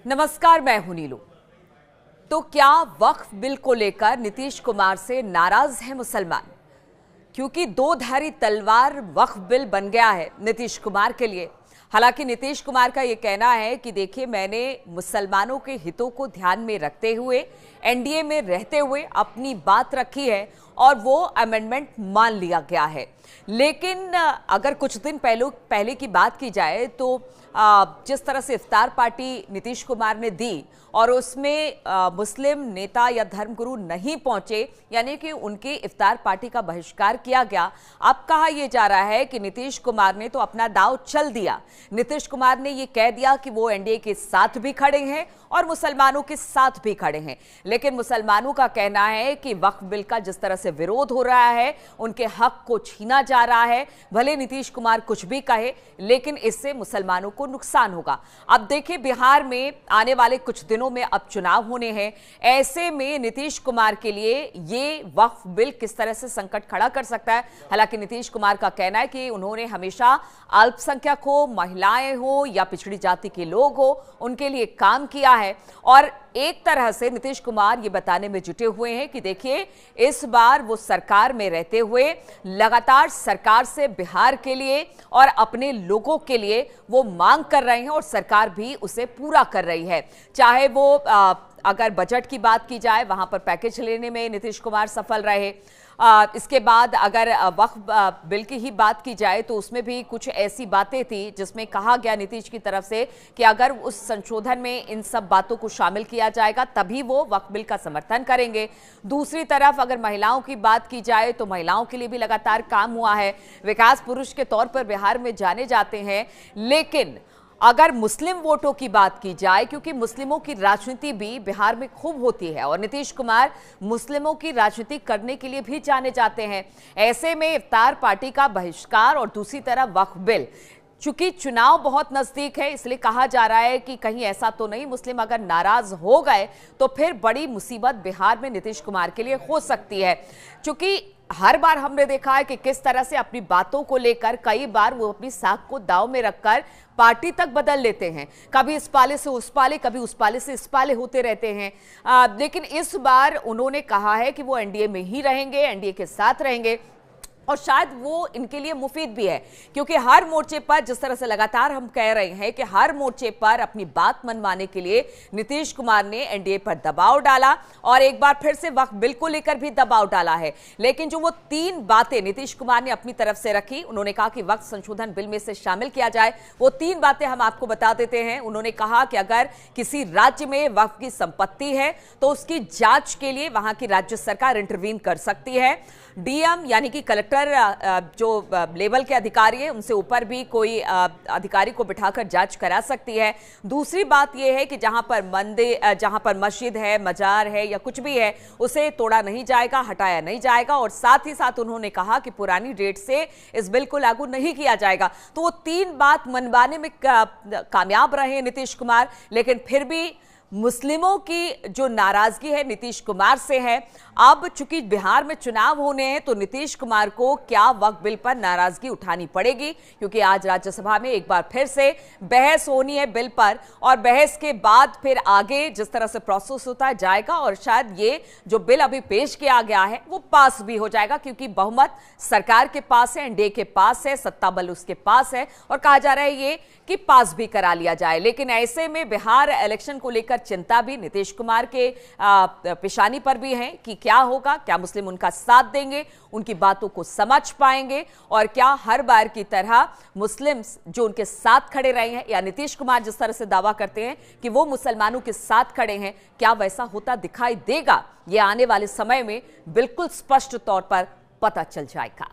नमस्कार, मैं हूं नीलू। तो क्या वक्फ बिल को लेकर नीतीश कुमार से नाराज है मुसलमान? क्योंकि दो धारी तलवार वक्फ बिल बन गया है नीतीश कुमार के लिए। हालांकि नीतीश कुमार का यह कहना है कि देखिए, मैंने मुसलमानों के हितों को ध्यान में रखते हुए एनडीए में रहते हुए अपनी बात रखी है और वो अमेंडमेंट मान लिया गया है। लेकिन अगर कुछ दिन पहले की बात की जाए तो जिस तरह से इफ्तार पार्टी नीतीश कुमार ने दी और उसमें मुस्लिम नेता या धर्मगुरु नहीं पहुंचे, यानी कि उनकी इफ्तार पार्टी का बहिष्कार किया गया। अब कहा यह जा रहा है कि नीतीश कुमार ने तो अपना दांव चल दिया। नीतीश कुमार ने यह कह दिया कि वो एनडीए के साथ भी खड़े हैं और मुसलमानों के साथ भी खड़े हैं। लेकिन मुसलमानों का कहना है कि वक्फ बिल का जिस तरह से विरोध हो रहा है, उनके हक को छीना जा रहा है। भले नीतीश कुमार कुछ भी कहे, लेकिन इससे मुसलमानों को नुकसान होगा। अब देखिए, बिहार में आने वाले कुछ दिनों में अब चुनाव होने हैं। ऐसे में नीतीश कुमार के लिए ये वक्फ बिल किस तरह से संकट खड़ा कर सकता है। हालांकि नीतीश कुमार का कहना है कि उन्होंने हमेशा अल्पसंख्यक हो, महिलाएं हो या पिछड़ी जाति के लोग हो, उनके लिए काम किया है। और एक तरह से नीतीश कुमार ये बताने में जुटे हुए हैं कि देखिए, इस बार वो सरकार में रहते हुए लगातार सरकार से बिहार के लिए और अपने लोगों के लिए वो मांग कर रहे हैं और सरकार भी उसे पूरा कर रही है। चाहे वो अगर बजट की बात की जाए, वहां पर पैकेज लेने में नीतीश कुमार सफल रहे। इसके बाद अगर वक्फ बिल की ही बात की जाए तो उसमें भी कुछ ऐसी बातें थी जिसमें कहा गया नीतीश की तरफ से कि अगर उस संशोधन में इन सब बातों को शामिल किया जाएगा तभी वो वक्फ बिल का समर्थन करेंगे। दूसरी तरफ अगर महिलाओं की बात की जाए तो महिलाओं के लिए भी लगातार काम हुआ है। विकास पुरुष के तौर पर बिहार में जाने जाते हैं। लेकिन अगर मुस्लिम वोटों की बात की जाए, क्योंकि मुस्लिमों की राजनीति भी बिहार में खूब होती है और नीतीश कुमार मुस्लिमों की राजनीति करने के लिए भी जाने जाते हैं। ऐसे में इफ्तार पार्टी का बहिष्कार और दूसरी तरफ वक्फ बिल, चूंकि चुनाव बहुत नजदीक है, इसलिए कहा जा रहा है कि कहीं ऐसा तो नहीं मुस्लिम अगर नाराज हो गए तो फिर बड़ी मुसीबत बिहार में नीतीश कुमार के लिए हो सकती है। चूंकि हर बार हमने देखा है कि किस तरह से अपनी बातों को लेकर कई बार वो अपनी साख को दांव में रखकर पार्टी तक बदल लेते हैं। कभी इस पाले से उस पाले, कभी उस पाले से इस पाले होते रहते हैं। लेकिन इस बार उन्होंने कहा है कि वो एनडीए में ही रहेंगे, एनडीए के साथ रहेंगे और शायद वो इनके लिए मुफीद भी है। क्योंकि हर मोर्चे पर, जिस तरह से लगातार हम कह रहे हैं कि हर मोर्चे पर अपनी बात मनवाने के लिए नीतीश कुमार ने एनडीए पर दबाव डाला और एक बार फिर से वक्फ बिल को लेकर भी दबाव डाला है। लेकिन जो वो तीन बातें नीतीश कुमार ने अपनी तरफ से रखी, उन्होंने कहा कि वक्फ संशोधन बिल में से शामिल किया जाए। वो तीन बातें हम आपको बता देते हैं। उन्होंने कहा कि अगर किसी राज्य में वक्फ की संपत्ति है तो उसकी जांच के लिए वहां की राज्य सरकार इंटरवीन कर सकती है। डीएम यानी कि कलेक्टर जो लेवल के अधिकारी है, उनसे ऊपर भी कोई अधिकारी को बिठाकर जांच करा सकती है। दूसरी बात यह है कि जहां पर मस्जिद है, मजार है या कुछ भी है, उसे तोड़ा नहीं जाएगा, हटाया नहीं जाएगा। और साथ ही साथ उन्होंने कहा कि पुरानी डेट से इस बिल को लागू नहीं किया जाएगा। तो वो तीन बात मनवाने में कामयाब रहे नीतीश कुमार। लेकिन फिर भी मुस्लिमों की जो नाराजगी है नीतीश कुमार से है। अब चूंकि बिहार में चुनाव होने हैं तो नीतीश कुमार को क्या वक्फ बिल पर नाराजगी उठानी पड़ेगी, क्योंकि आज राज्यसभा में एक बार फिर से बहस होनी है बिल पर और बहस के बाद फिर आगे जिस तरह से प्रोसेस होता जाएगा और शायद ये जो बिल अभी पेश किया गया है वो पास भी हो जाएगा, क्योंकि बहुमत सरकार के पास है, एनडीए के पास है, सत्ता बल उसके पास है और कहा जा रहा है ये कि पास भी करा लिया जाए। लेकिन ऐसे में बिहार इलेक्शन को लेकर चिंता भी नीतीश कुमार के पेशानी पर भी है कि क्या होगा, क्या मुस्लिम उनका साथ देंगे, उनकी बातों को समझ पाएंगे और क्या हर बार की तरह मुस्लिम्स जो उनके साथ खड़े रहे हैं या नीतीश कुमार जिस तरह से दावा करते हैं कि वो मुसलमानों के साथ खड़े हैं, क्या वैसा होता दिखाई देगा? ये आने वाले समय में बिल्कुल स्पष्ट तौर पर पता चल जाएगा।